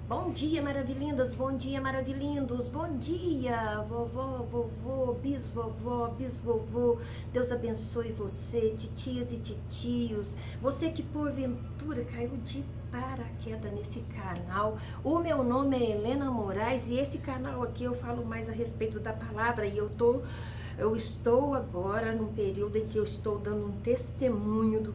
Bom dia, maravilhindas, bom dia, maravilhindos, bom dia, vovó, vovô, bisvovó, bisvovô, Deus abençoe você, titias e titios, você que porventura caiu de paraquedas nesse canal. O meu nome é Helena Moraes e esse canal aqui eu falo mais a respeito da palavra e eu estou agora num período em que eu estou dando um testemunho do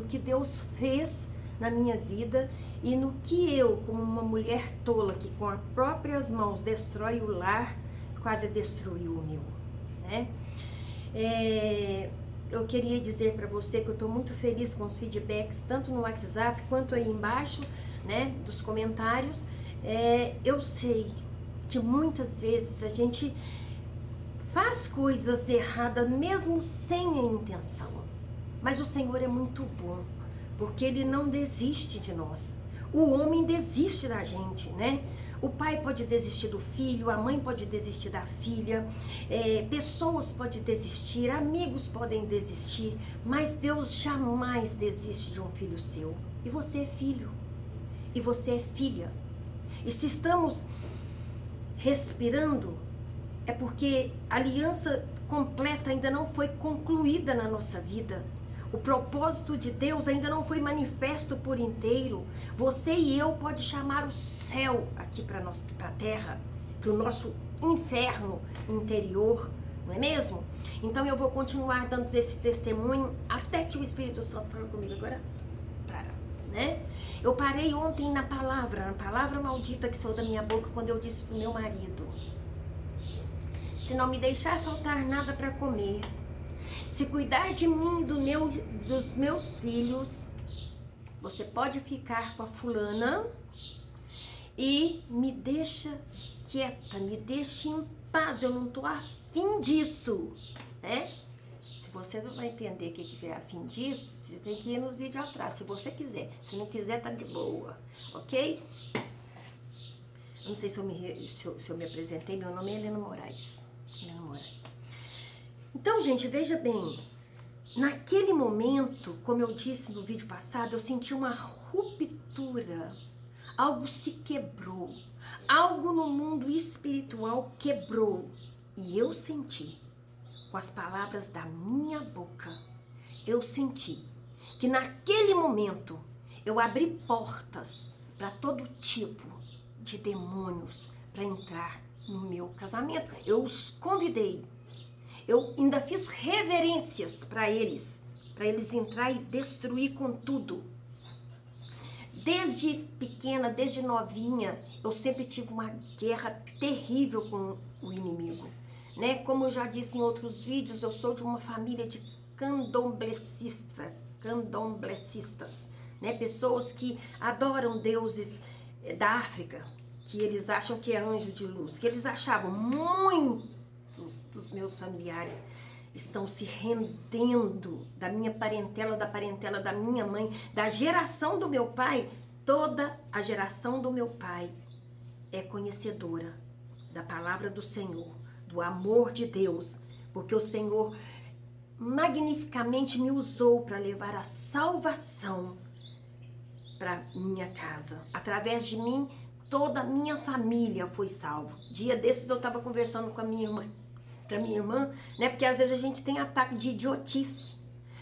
que Deus fez na minha vida e no que eu, como uma mulher tola que com as próprias mãos destrói o lar, quase destruiu o meu, né? Eu queria dizer para você que eu estou muito feliz com os feedbacks, tanto no WhatsApp quanto aí embaixo, né, dos comentários. Eu sei que muitas vezes a gente faz coisas erradas mesmo sem a intenção, mas o Senhor é muito bom, porque Ele não desiste de nós. O homem desiste da gente, né? O pai pode desistir do filho, a mãe pode desistir da filha, pessoas podem desistir, amigos podem desistir, mas Deus jamais desiste de um filho seu. E você é filho, e você é filha. E se estamos respirando, é porque a aliança completa ainda não foi concluída na nossa vida. O propósito de Deus ainda não foi manifesto por inteiro. Você e eu pode chamar o céu aqui para a terra, para o nosso inferno interior, não é mesmo? Então eu vou continuar dando esse testemunho até que o Espírito Santo fale comigo. Agora, para, né? Eu parei ontem na palavra maldita que saiu da minha boca quando eu disse para o meu marido: se não me deixar faltar nada para comer, se cuidar de mim e dos meus filhos, você pode ficar com a fulana e me deixa quieta, me deixa em paz, eu não tô afim disso, né? Se você não vai entender o que é afim disso, você tem que ir nos vídeos atrás, se você quiser. Se não quiser, tá de boa, ok? Eu não sei se eu me apresentei, meu nome é Helena Moraes. Helena Moraes. Então, gente, veja bem, naquele momento, como eu disse no vídeo passado, eu senti uma ruptura, algo se quebrou, algo no mundo espiritual quebrou, e eu senti, com as palavras da minha boca, eu senti que naquele momento eu abri portas para todo tipo de demônios para entrar no meu casamento. Eu os convidei. Eu ainda fiz reverências para eles entrar e destruir com tudo. Desde pequena, desde novinha, eu sempre tive uma guerra terrível com o inimigo, né? Como eu já disse em outros vídeos, eu sou de uma família de candomblecistas, né? Pessoas que adoram deuses da África, que eles acham que é anjo de luz, que eles achavam muitos dos meus familiares estão se rendendo da minha parentela, da parentela da minha mãe, da geração do meu pai. Toda a geração do meu pai é conhecedora da palavra do Senhor, do amor de Deus, porque o Senhor magnificamente me usou para levar a salvação para minha casa. Através de mim, toda a minha família foi salva. Dia desses eu estava conversando com a minha irmã, né? Porque às vezes a gente tem ataque de idiotice,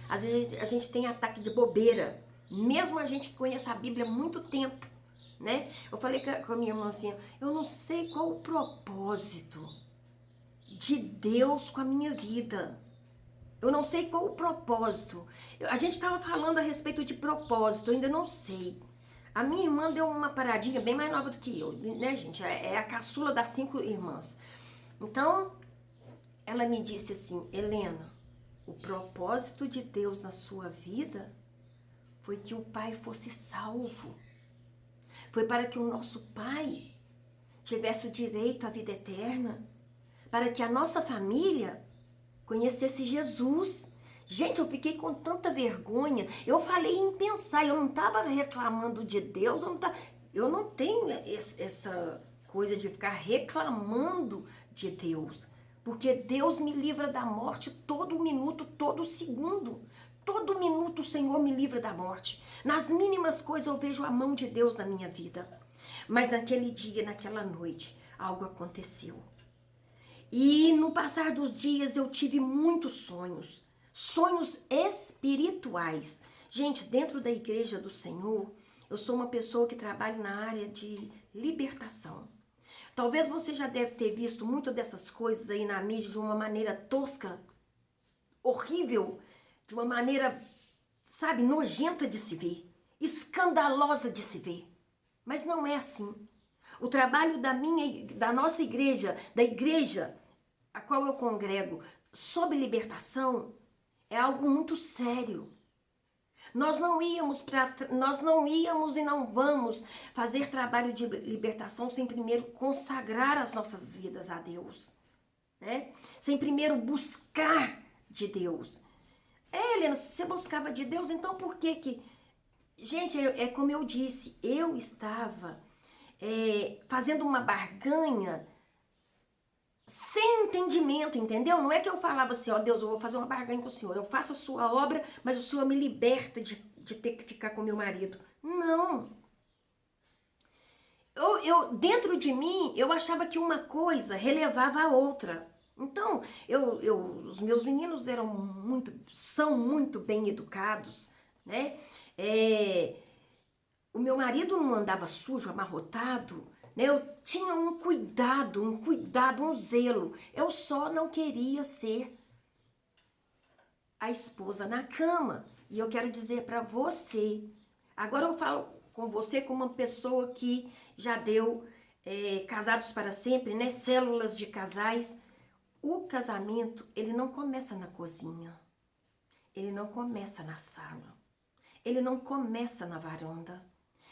às vezes a gente tem ataque de bobeira, mesmo a gente que conhece a Bíblia há muito tempo, né? Eu falei com a minha irmã assim: eu não sei qual o propósito de Deus com a minha vida. Eu não sei qual o propósito. A gente estava falando a respeito de propósito, eu ainda não sei. A minha irmã deu uma paradinha bem mais nova do que eu, né, gente? É a caçula das 5 irmãs. Então, ela me disse assim: Helena, o propósito de Deus na sua vida foi que o pai fosse salvo. Foi para que o nosso pai tivesse o direito à vida eterna. Para que a nossa família conhecesse Jesus. Gente, eu fiquei com tanta vergonha. Eu falei em pensar, eu não estava reclamando de Deus, eu não tenho essa coisa de ficar reclamando de Deus. Porque Deus me livra da morte todo minuto, todo segundo. Todo minuto o Senhor me livra da morte. Nas mínimas coisas eu vejo a mão de Deus na minha vida. Mas naquele dia, naquela noite, algo aconteceu. E no passar dos dias eu tive muitos sonhos, sonhos espirituais. Gente, dentro da igreja do Senhor, eu sou uma pessoa que trabalha na área de libertação. Talvez você já deve ter visto muito dessas coisas aí na mídia de uma maneira tosca, horrível, de uma maneira, sabe, nojenta de se ver, escandalosa de se ver. Mas não é assim. O trabalho da nossa igreja, da igreja a qual eu congrego, sobre libertação, é algo muito sério. Nós não íamos e não vamos fazer trabalho de libertação sem primeiro consagrar as nossas vidas a Deus, né? Sem primeiro buscar de Deus. Helena, se você buscava de Deus, então por que que... Gente, é como eu disse, eu estava fazendo uma barganha sem entendimento, entendeu? Não é que eu falava assim, ó Deus, eu vou fazer uma barganha com o Senhor, eu faço a sua obra, mas o Senhor me liberta de ter que ficar com meu marido. Não. Dentro de mim, eu achava que uma coisa relevava a outra. Então, os meus meninos são muito bem educados, né? O meu marido não andava sujo, amarrotado, né? Eu tinha um cuidado, um zelo. Eu só não queria ser a esposa na cama. E eu quero dizer para você, agora eu falo com você como uma pessoa que já deu Casados para Sempre, né? Células de casais. O casamento, ele não começa na cozinha. Ele não começa na sala. Ele não começa na varanda.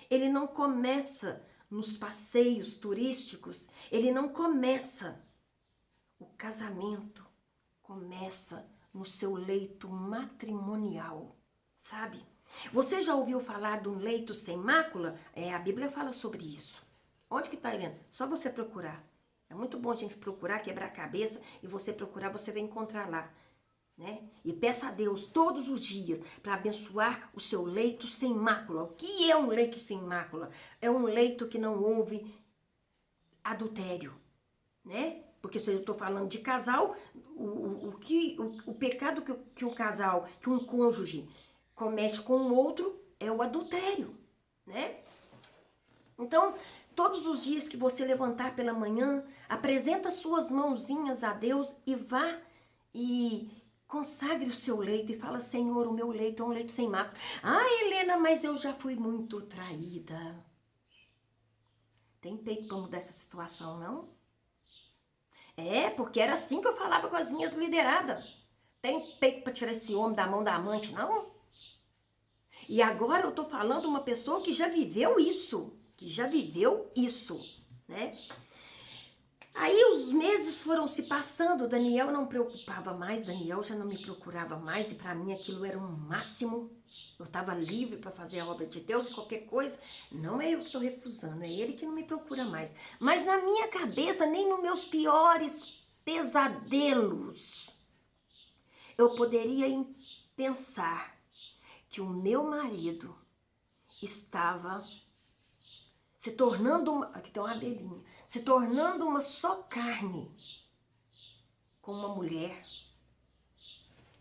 Ele não começa nos passeios turísticos. Ele não começa. O casamento começa no seu leito matrimonial, sabe? Você já ouviu falar de um leito sem mácula? A Bíblia fala sobre isso. Onde que tá, Helena? Só você procurar. É muito bom a gente procurar, quebrar a cabeça, e você procurar, você vai encontrar lá, né? E peça a Deus todos os dias para abençoar o seu leito sem mácula. O que é um leito sem mácula? É um leito que não houve adultério, né? Porque se eu estou falando de casal, o pecado que um casal, que um cônjuge comete com o outro é o adultério, né? Então, todos os dias que você levantar pela manhã, apresenta suas mãozinhas a Deus e vá e consagre o seu leito e fala, Senhor, o meu leito é um leito sem mácula. Ah, Helena, mas eu já fui muito traída. Tem peito para mudar essa situação, não? Porque era assim que eu falava com as minhas lideradas. Tem peito para tirar esse homem da mão da amante, não? E agora eu tô falando uma pessoa que já viveu isso. Né? Aí os meses foram se passando, Daniel não preocupava mais, Daniel já não me procurava mais, e para mim aquilo era um máximo. Eu estava livre para fazer a obra de Deus, qualquer coisa. Não é eu que estou recusando, é ele que não me procura mais. Mas na minha cabeça, nem nos meus piores pesadelos, eu poderia pensar que o meu marido estava se tornando aqui tem uma abelhinha, se tornando uma só carne com uma mulher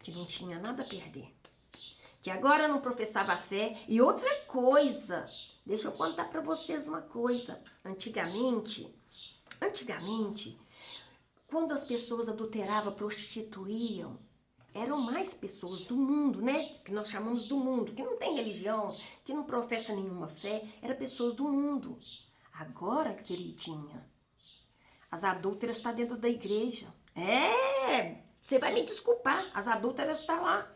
que não tinha nada a perder, que agora não professava a fé. E outra coisa, deixa eu contar para vocês uma coisa. Antigamente, quando as pessoas adulteravam, prostituíam, eram mais pessoas do mundo, né? Que nós chamamos do mundo, que não tem religião, que não professa nenhuma fé, eram pessoas do mundo. Agora, queridinha, as adúlteras estão dentro da igreja. Você vai me desculpar, as adúlteras estão lá.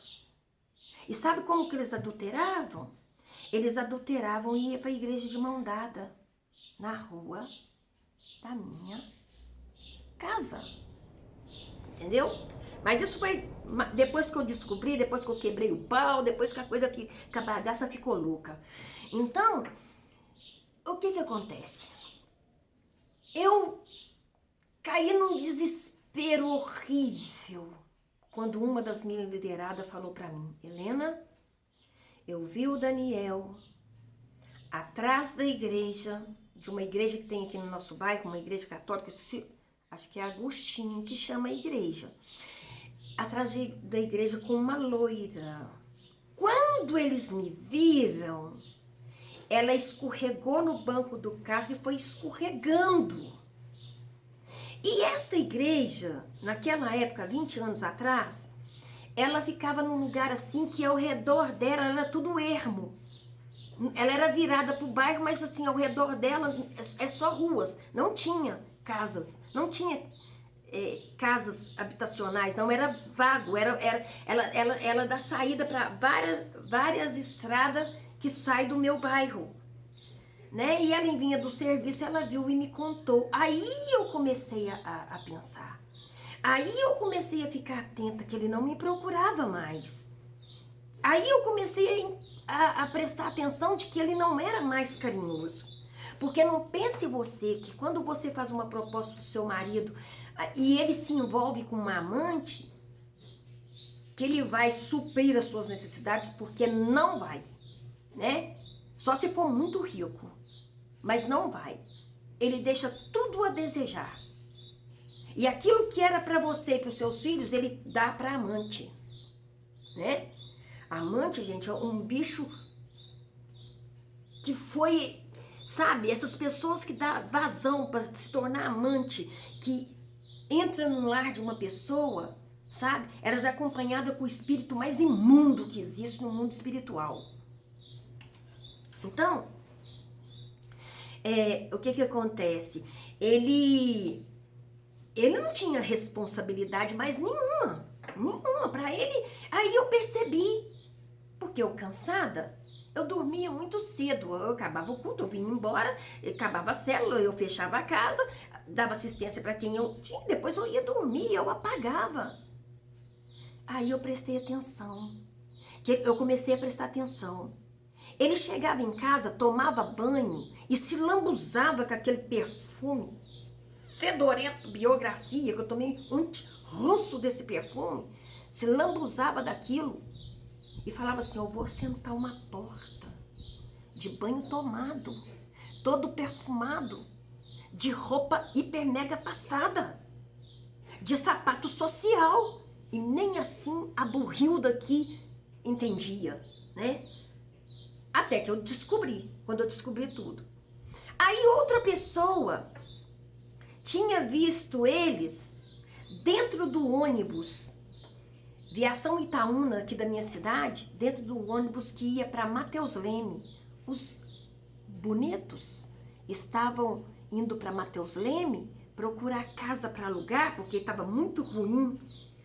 E sabe como que eles adulteravam? Eles adulteravam e iam para a igreja de mão dada, na rua da minha casa. Entendeu? Mas isso foi depois que eu descobri, depois que eu quebrei o pau, depois que a bagaça ficou louca. Então, o que acontece? Eu caí num desespero horrível quando uma das minhas lideradas falou para mim, Helena, eu vi o Daniel atrás da igreja de uma igreja que tem aqui no nosso bairro, uma igreja católica, acho que é Agostinho, que chama a igreja. Atrás da igreja com uma loira. Quando eles me viram, ela escorregou no banco do carro e foi escorregando. E esta igreja, naquela época, 20 anos atrás, ela ficava num lugar assim que ao redor dela era tudo ermo. Ela era virada para o bairro, mas assim, ao redor dela é só ruas. Não tinha casas, não tinha casas habitacionais, não, era vago. Ela dá saída para várias estradas que saem do meu bairro. Né? E ela vinha do serviço, ela viu e me contou. Aí eu comecei a pensar. Aí eu comecei a ficar atenta que ele não me procurava mais. Aí eu comecei a prestar atenção de que ele não era mais carinhoso. Porque não pense você que quando você faz uma proposta pro seu marido e ele se envolve com uma amante, que ele vai suprir as suas necessidades, porque não vai, né? Só se for muito rico. Mas não vai. Ele deixa tudo a desejar. E aquilo que era para você e para os seus filhos, ele dá para amante, né? Amante, gente, é um bicho que foi, sabe, essas pessoas que dá vazão para se tornar amante, que entra no lar de uma pessoa, sabe? Elas é acompanhadas com o espírito mais imundo que existe no mundo espiritual. Então, o que acontece? Ele não tinha responsabilidade mais nenhuma para ele. Aí eu percebi, porque eu cansada, eu dormia muito cedo, eu acabava o culto, eu vinha embora, acabava a célula, eu fechava a casa, dava assistência para quem eu tinha, depois eu ia dormir, eu apagava. Aí eu prestei atenção, eu comecei a prestar atenção. Ele chegava em casa, tomava banho e se lambuzava com aquele perfume fedorento, biografia, que eu tomei um ranço desse perfume, se lambuzava daquilo e falava assim, eu vou sentar uma porta de banho tomado, todo perfumado, de roupa hiper mega passada, de sapato social, e nem assim a burrilda aqui entendia, né? Até que eu descobri, quando eu descobri tudo. Aí outra pessoa tinha visto eles dentro do ônibus, Viação Itaúna, aqui da minha cidade, dentro do ônibus que ia para Mateus Leme. Os bonitos estavam indo para Mateus Leme procurar casa para alugar, porque estava muito ruim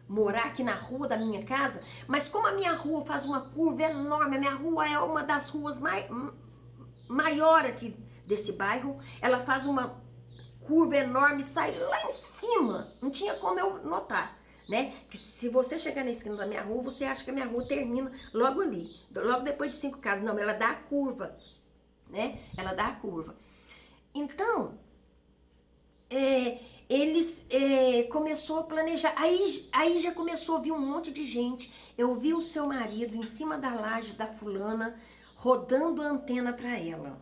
morar aqui na rua da minha casa. Mas como a minha rua faz uma curva enorme, a minha rua é uma das ruas maior aqui desse bairro, ela faz uma curva enorme, sai lá em cima, não tinha como eu notar, né? Que se você chegar na esquina da minha rua, você acha que a minha rua termina logo ali, logo depois de 5 casas. Não, ela dá a curva, né? Ela dá a curva. Então, eles começou a planejar, aí já começou a vir um monte de gente. Eu vi o seu marido em cima da laje da fulana, rodando a antena para ela.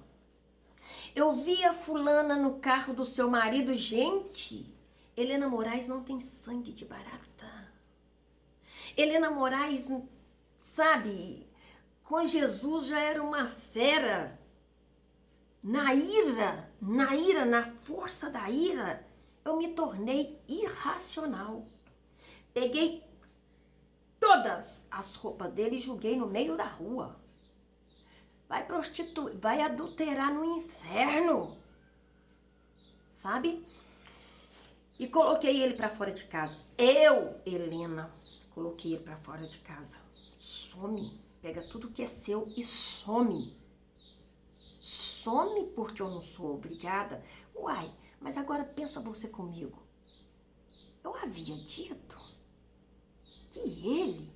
Eu vi a fulana no carro do seu marido. Gente, Helena Moraes não tem sangue de barata. Helena Moraes, sabe, com Jesus já era uma fera. Na ira, na força da ira, eu me tornei irracional. Peguei todas as roupas dele e joguei no meio da rua. Vai prostituir, vai adulterar no inferno, sabe? E coloquei ele para fora de casa. Eu, Helena, coloquei ele para fora de casa. Some, pega tudo que é seu e some. Some porque eu não sou obrigada. Uai, mas agora pensa você comigo. Eu havia dito que ele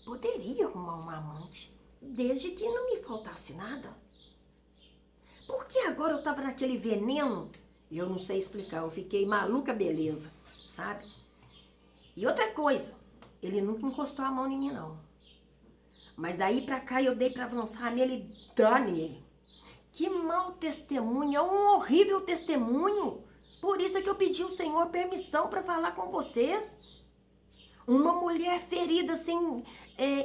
poderia arrumar uma amante, desde que não me faltasse nada. Porque agora eu tava naquele veneno, eu não sei explicar, eu fiquei maluca beleza, sabe? E outra coisa, ele nunca encostou a mão em mim não. Mas daí pra cá eu dei pra avançar nele, dá nele. Que mau testemunho, é um horrível testemunho. Por isso é que eu pedi ao Senhor permissão para falar com vocês. Uma mulher ferida sem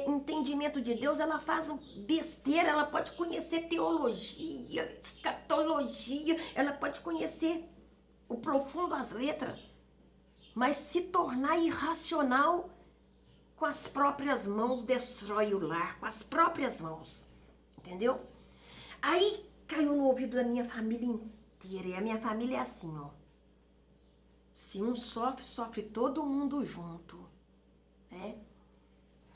entendimento de Deus, ela faz besteira, ela pode conhecer teologia, escatologia, ela pode conhecer o profundo das letras, mas se tornar irracional, com as próprias mãos destrói o lar, com as próprias mãos, entendeu? Aí caiu no ouvido da minha família inteira, e a minha família é assim, ó. Se um sofre, sofre todo mundo junto, né?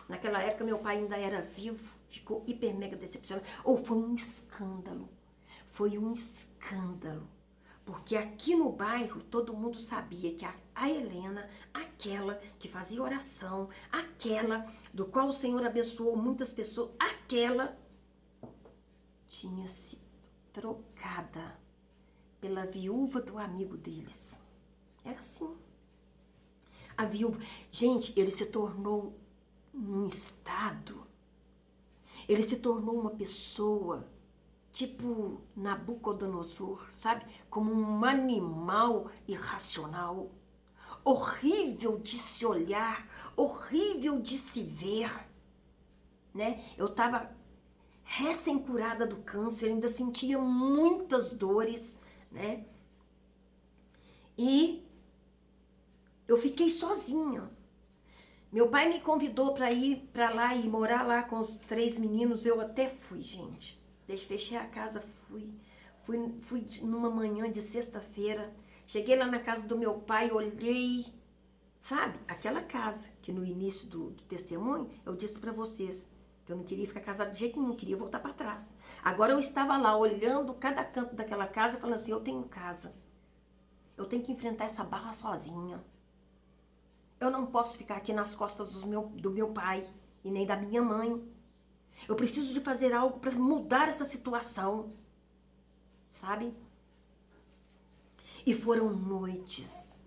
Naquela época meu pai ainda era vivo, ficou hiper mega decepcionado. Foi um escândalo, porque aqui no bairro todo mundo sabia que a Helena, aquela que fazia oração, aquela do qual o Senhor abençoou muitas pessoas, aquela tinha sido trocada pela viúva do amigo deles. Era assim. A viúva, gente, ele se tornou um estado, ele se tornou uma pessoa tipo Nabucodonosor, sabe? Como um animal irracional, horrível de se olhar, horrível de se ver, né? Eu estava recém-curada do câncer, ainda sentia muitas dores, né? E eu fiquei sozinha. Meu pai me convidou para ir para lá e morar lá com os 3 meninos. Eu até fui, gente. Fechei a casa, fui numa manhã de sexta-feira. Cheguei lá na casa do meu pai, olhei, sabe? Aquela casa que no início do testemunho eu disse para vocês que eu não queria ficar casada de jeito nenhum, queria voltar para trás. Agora eu estava lá olhando cada canto daquela casa, falando assim, eu tenho casa. Eu tenho que enfrentar essa barra sozinha. Eu não posso ficar aqui nas costas do meu pai e nem da minha mãe. Eu preciso de fazer algo para mudar essa situação, sabe? E foram noites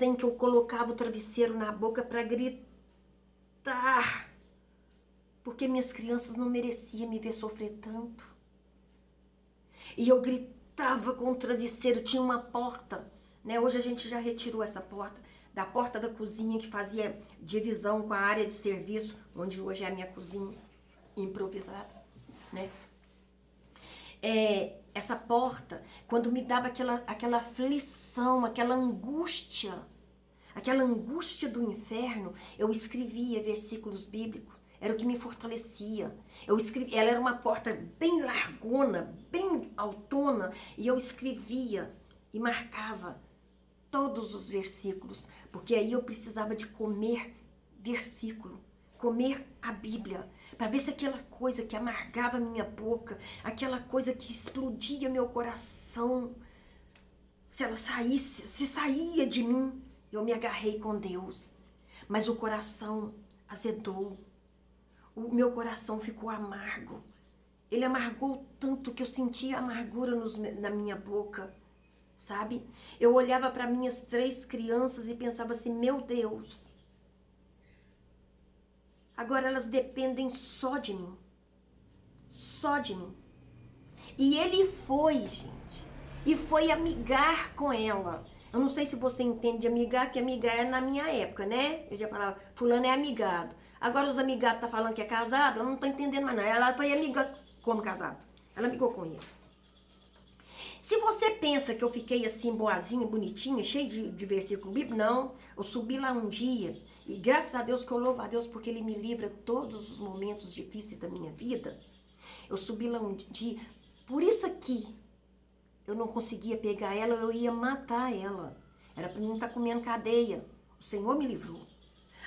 em que eu colocava o travesseiro na boca para gritar, porque minhas crianças não mereciam me ver sofrer tanto. E eu gritava com o travesseiro, tinha uma porta, né? Hoje a gente já retirou essa porta, da porta da cozinha que fazia divisão com a área de serviço, onde hoje é a minha cozinha improvisada, né? Essa porta, quando me dava aquela aflição, aquela angústia do inferno, eu escrevia versículos bíblicos, era o que me fortalecia. Ela era uma porta bem largona, bem altona, e eu escrevia e marcava todos os versículos, porque aí eu precisava de comer versículo, comer a Bíblia, para ver se aquela coisa que amargava minha boca, aquela coisa que explodia meu coração, se ela saísse, se saía de mim, eu me agarrei com Deus. Mas o coração azedou, o meu coração ficou amargo. Ele amargou tanto que eu sentia amargura na minha boca, sabe? Eu olhava para minhas 3 crianças e pensava assim, meu Deus, agora elas dependem só de mim. Só de mim. E ele foi, gente. E foi amigar com ela. Eu não sei se você entende de amigar, que amigar é na minha época, né? Eu já falava, fulano é amigado. Agora os amigados tá falando que é casado, eu não tô entendendo mais nada. Ela foi amiga como casado. Ela amigou com ele. Se você pensa que eu fiquei assim, boazinha, bonitinha, cheia de versículo bíblico, não. Eu subi lá um dia, e graças a Deus que eu louvo a Deus, porque Ele me livra todos os momentos difíceis da minha vida. Eu subi lá um dia, por isso aqui, eu não conseguia pegar ela, eu ia matar ela. Era para não estar comendo cadeia. O Senhor me livrou.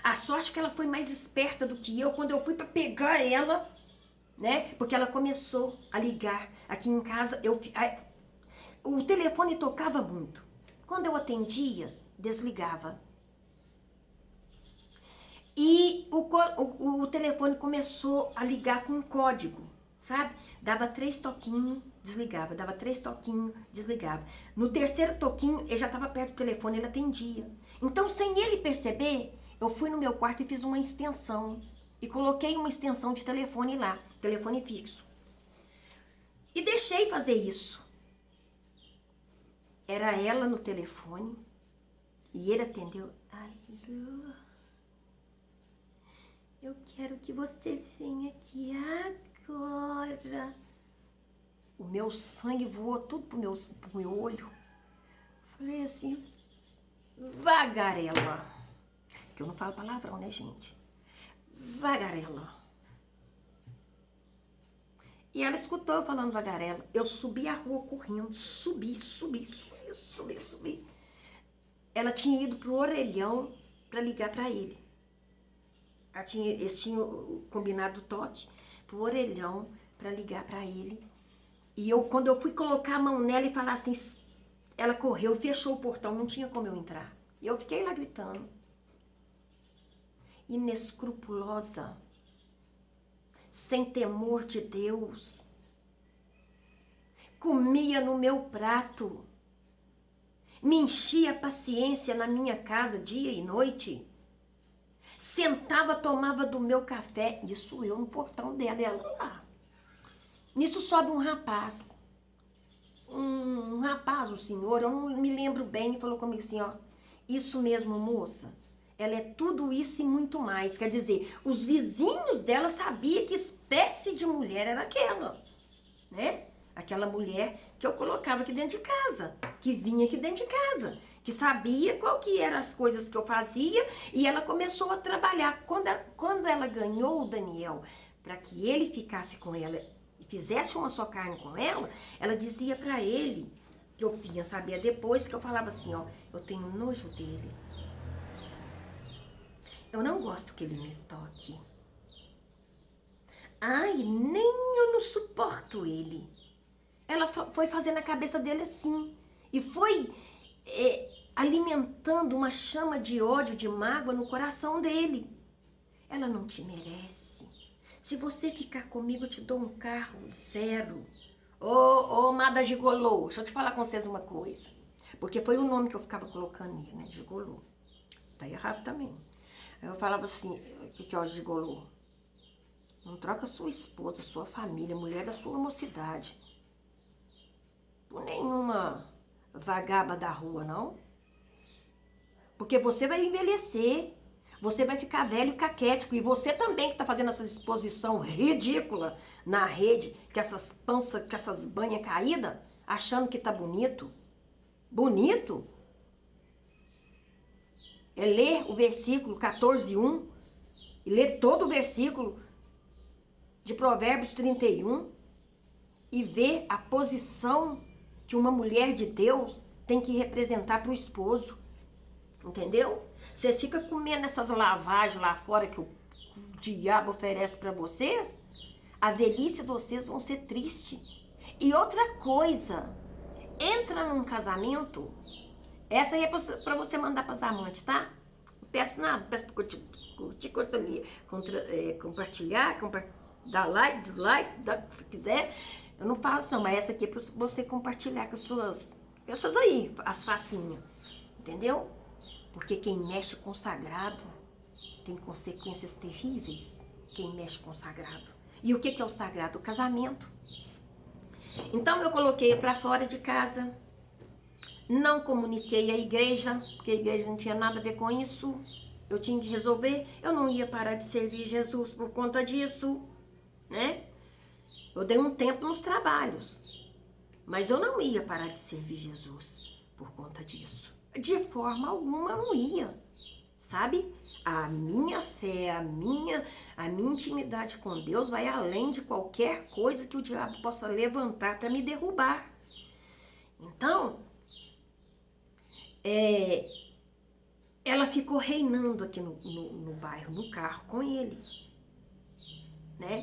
A sorte que ela foi mais esperta do que eu, quando eu fui para pegar ela, né? Porque ela começou a ligar. Aqui em casa, o telefone tocava muito. Quando eu atendia, desligava. E o telefone começou a ligar com um código, sabe? Dava 3 toquinhos, desligava. Dava 3 toquinhos, desligava. No 3º toquinho, ele já estava perto do telefone, ele atendia. Então, sem ele perceber, eu fui no meu quarto e fiz uma extensão. E coloquei uma extensão de telefone lá, telefone fixo. E deixei fazer isso. Era ela no telefone e ele atendeu. Alô? Eu quero que você venha aqui agora. O meu sangue voou tudo pro meu olho. Falei assim, vagarela. Que eu não falo palavrão, né, gente? Vagarela. E ela escutou eu falando vagarela. Eu subi a rua correndo, subi. Ela tinha ido pro orelhão para ligar para ele. Eles tinham combinado o toque pro orelhão para ligar para ele. E quando eu fui colocar a mão nela e falar assim, ela correu e fechou o portão, não tinha como eu entrar. E eu fiquei lá gritando. Inescrupulosa, sem temor de Deus, comia no meu prato, me enchia a paciência na minha casa dia e noite, sentava, tomava do meu café, isso eu no portão dela, ela lá. Nisso sobe um rapaz, o senhor, eu não me lembro bem, e falou comigo assim, ó, isso mesmo, moça, ela é tudo isso e muito mais. Quer dizer, os vizinhos dela sabiam que espécie de mulher era aquela, né? Aquela mulher que eu colocava aqui dentro de casa, que vinha aqui dentro de casa, que sabia qual que eram as coisas que eu fazia e ela começou a trabalhar. Quando ela ganhou o Daniel para que ele ficasse com ela e fizesse uma só carne com ela, ela dizia para ele, que eu vinha saber depois, que eu falava assim, ó, eu tenho nojo dele. Eu não gosto que ele me toque. Ai, nem eu não suporto ele. Ela foi fazendo a cabeça dele assim. E foi alimentando uma chama de ódio, de mágoa no coração dele. Ela não te merece. Se você ficar comigo, eu te dou um carro zero. Ô, Mada Gigolô, deixa eu te falar com vocês uma coisa. Porque foi o nome que eu ficava colocando nele, né? Gigolô. Tá errado também. Eu falava assim, o que é o gigolô? Não troca sua esposa, sua família, mulher da sua mocidade. Por nenhuma vagaba da rua, não. Porque você vai envelhecer, você vai ficar velho e caquético. E você também que tá fazendo essa exposição ridícula na rede, com essas panças, com essas banhas caídas, achando que tá bonito. Bonito? É ler o versículo 14:1 e ler todo o versículo de Provérbios 31 e ver a posição que uma mulher de Deus tem que representar para o esposo. Entendeu? Você fica comendo essas lavagens lá fora que o diabo oferece para vocês, a velhice de vocês vão ser triste. E outra coisa, entra num casamento, essa aí é para você mandar para as amantes, tá? Não peço nada, peço para curtir, compartilhar, dar like, dislike, se quiser. Eu não faço não, mas essa aqui é para você compartilhar com as suas, essas aí, as facinhas, entendeu? Porque quem mexe com o sagrado tem consequências terríveis, quem mexe com o sagrado. E o que é o sagrado? O casamento. Então eu coloquei para fora de casa, não comuniquei à igreja, porque a igreja não tinha nada a ver com isso. Eu tinha que resolver, eu não ia parar de servir Jesus por conta disso, né? Eu dei um tempo nos trabalhos, mas eu não ia parar de servir Jesus por conta disso. De forma alguma eu não ia, sabe? A minha fé, a minha intimidade com Deus vai além de qualquer coisa que o diabo possa levantar para me derrubar. Então, ela ficou reinando aqui no bairro, no carro com ele, né?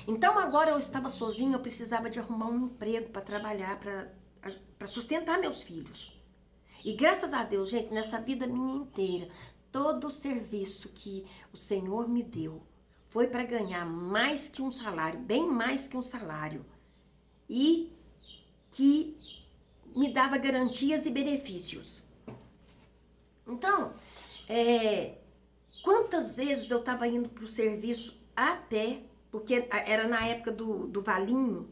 Então agora eu estava sozinha, eu precisava de arrumar um emprego para trabalhar, para sustentar meus filhos. E graças a Deus, gente, nessa vida minha inteira, todo o serviço que o Senhor me deu foi para ganhar mais que um salário, bem mais que um salário. E que me dava garantias e benefícios. Então, quantas vezes eu estava indo para o serviço a pé, porque era na época do valinho,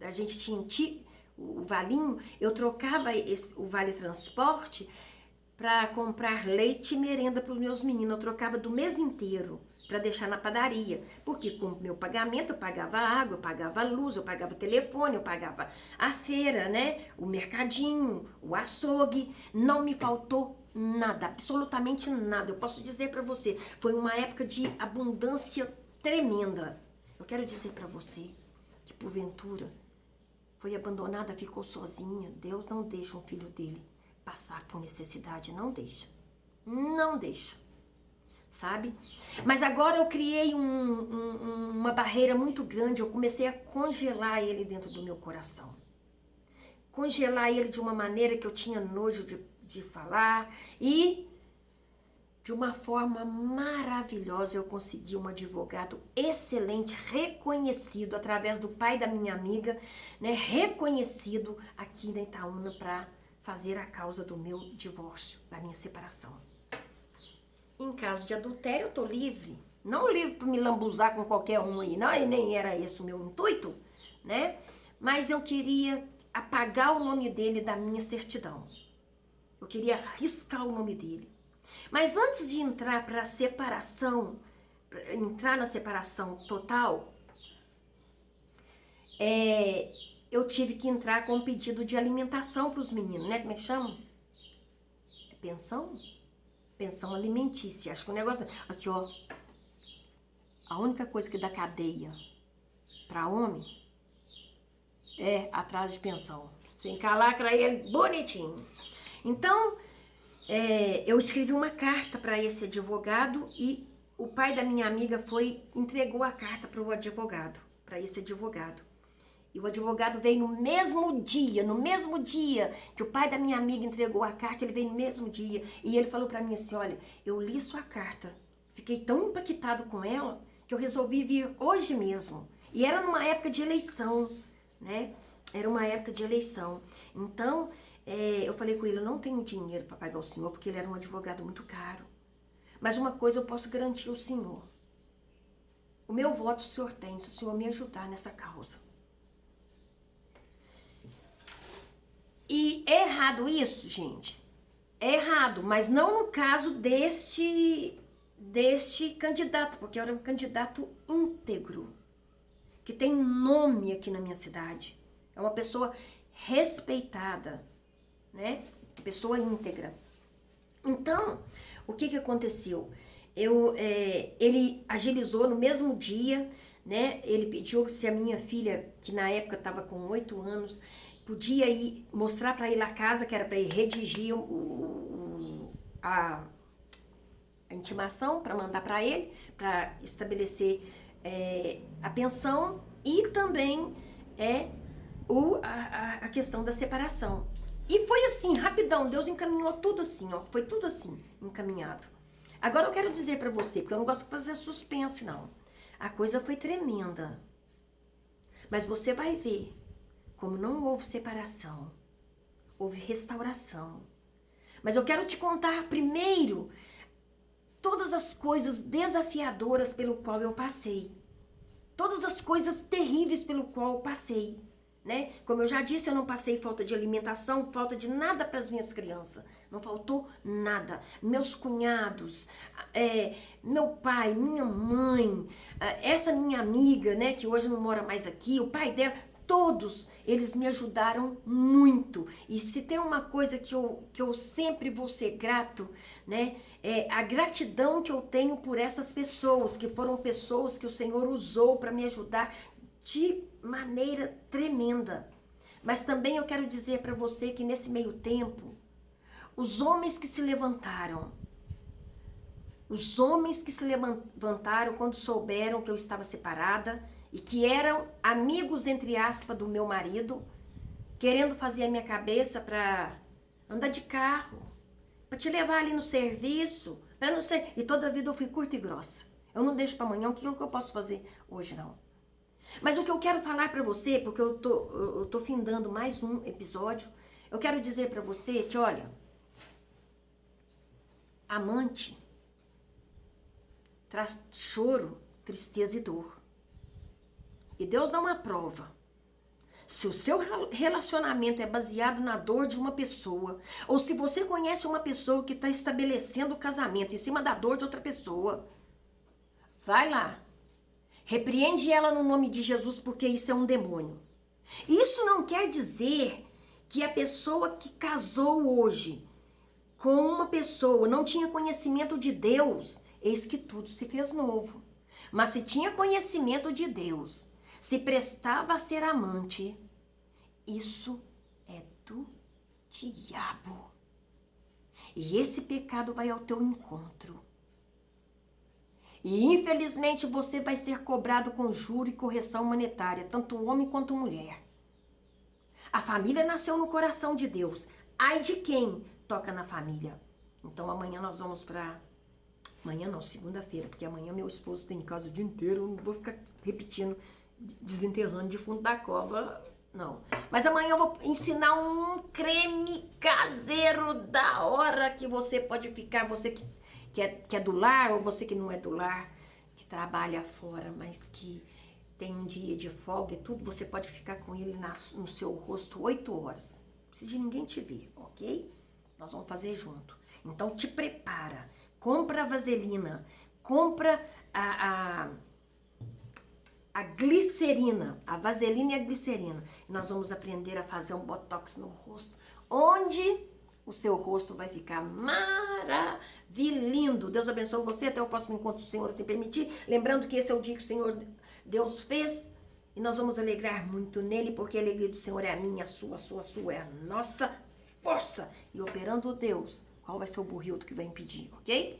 a gente tinha o valinho, eu trocava o vale transporte para comprar leite e merenda para os meus meninos. Eu trocava do mês inteiro para deixar na padaria, porque com o meu pagamento eu pagava água, eu pagava luz, eu pagava telefone, eu pagava a feira, né? O mercadinho, o açougue. Não me faltou nada, absolutamente nada. Eu posso dizer para você, foi uma época de abundância tremenda. Eu quero dizer para você que porventura foi abandonada, ficou sozinha. Deus não deixa um filho dele passar por necessidade, não deixa. Não deixa. Sabe? Mas agora eu criei uma barreira muito grande, eu comecei a congelar ele dentro do meu coração. Congelar ele de uma maneira que eu tinha nojo de falar e de uma forma maravilhosa eu consegui um advogado excelente, reconhecido através do pai da minha amiga, né? Reconhecido aqui na Itaúna para fazer a causa do meu divórcio, da minha separação. Em caso de adultério, eu tô livre. Não livre para me lambuzar com qualquer um aí, não, e nem era esse o meu intuito, né? Mas eu queria apagar o nome dele da minha certidão. Eu queria riscar o nome dele. Mas antes de entrar para a separação, entrar na separação total, eu tive que entrar com um pedido de alimentação para os meninos, né? Como é que chama? É pensão? Pensão alimentícia. Acho que o negócio... Aqui, ó. A única coisa que dá cadeia para homem é atrás de pensão. Você encalacra ele bonitinho. Então, eu escrevi uma carta para esse advogado e o pai da minha amiga entregou a carta para o advogado, para esse advogado. E o advogado veio no mesmo dia que o pai da minha amiga entregou a carta, ele veio no mesmo dia. E ele falou para mim assim, olha, eu li sua carta, fiquei tão impactado com ela, que eu resolvi vir hoje mesmo. E era numa época de eleição, né? Era uma época de eleição. Então, eu falei com ele, eu não tenho dinheiro para pagar o senhor, porque ele era um advogado muito caro. Mas uma coisa eu posso garantir ao senhor. O meu voto o senhor tem, se o senhor me ajudar nessa causa. E é errado isso, gente? É errado, mas não no caso deste candidato, porque era um candidato íntegro, que tem nome aqui na minha cidade. É uma pessoa respeitada, né? Pessoa íntegra. Então, o que aconteceu? Ele agilizou no mesmo dia, né? Ele pediu se a minha filha, que na época estava com 8 anos, podia ir mostrar para ele a casa, que era para ele redigir a intimação para mandar para ele, para estabelecer a pensão e também a questão da separação. E foi assim, rapidão, Deus encaminhou tudo assim, ó, foi tudo assim, encaminhado. Agora eu quero dizer para você, porque eu não gosto de fazer suspense, não. A coisa foi tremenda. Mas você vai ver como não houve separação, houve restauração. Mas eu quero te contar primeiro todas as coisas desafiadoras pelo qual eu passei. Todas as coisas terríveis pelo qual eu passei. Né? Como eu já disse, eu não passei falta de alimentação, falta de nada para as minhas crianças. Não faltou nada. Meus cunhados, meu pai, minha mãe, essa minha amiga, né, que hoje não mora mais aqui, o pai dela, todos eles me ajudaram muito. E se tem uma coisa que eu sempre vou ser grato, né, é a gratidão que eu tenho por essas pessoas, que foram pessoas que o Senhor usou para me ajudar de maneira tremenda. Mas também eu quero dizer para você que nesse meio tempo, os homens que se levantaram quando souberam que eu estava separada e que eram amigos, entre aspas, do meu marido, querendo fazer a minha cabeça para andar de carro, para te levar ali no serviço, para não ser... E toda a vida eu fui curta e grossa. Eu não deixo para amanhã aquilo que eu posso fazer hoje, não. Mas o que eu quero falar para você, porque eu tô findando mais um episódio, eu quero dizer para você que, olha, amante traz choro, tristeza e dor. E Deus dá uma prova. Se o seu relacionamento é baseado na dor de uma pessoa, ou se você conhece uma pessoa que está estabelecendo o casamento em cima da dor de outra pessoa, vai lá, repreende ela no nome de Jesus, porque isso é um demônio. Isso não quer dizer que a pessoa que casou hoje com uma pessoa não tinha conhecimento de Deus, eis que tudo se fez novo. Mas se tinha conhecimento de Deus, se prestava a ser amante, isso é do diabo. E esse pecado vai ao teu encontro. E infelizmente você vai ser cobrado com juro e correção monetária, tanto homem quanto mulher. A família nasceu no coração de Deus. Ai de quem toca na família. Então amanhã nós vamos para... Amanhã não, segunda-feira, porque amanhã meu esposo tem em casa o dia inteiro, eu não vou ficar repetindo, desenterrando de fundo da cova, não. Mas amanhã eu vou ensinar um creme caseiro da hora que você pode ficar, você que é do lar, ou você que não é do lar, que trabalha fora, mas que tem um dia de folga e tudo, você pode ficar com ele no seu rosto 8 horas. Não precisa de ninguém te ver, ok? Nós vamos fazer junto. Então te prepara, compra a vaselina, compra a glicerina, a vaselina e a glicerina. Nós vamos aprender a fazer um botox no rosto, onde o seu rosto vai ficar maravilhoso. Deus abençoe você, até o próximo encontro, se o Senhor assim permitir. Lembrando que esse é o dia que o Senhor Deus fez, e nós vamos alegrar muito nele, porque a alegria do Senhor é a minha, a sua é a nossa força. E operando Deus, qual vai ser o burrito que vai impedir, ok?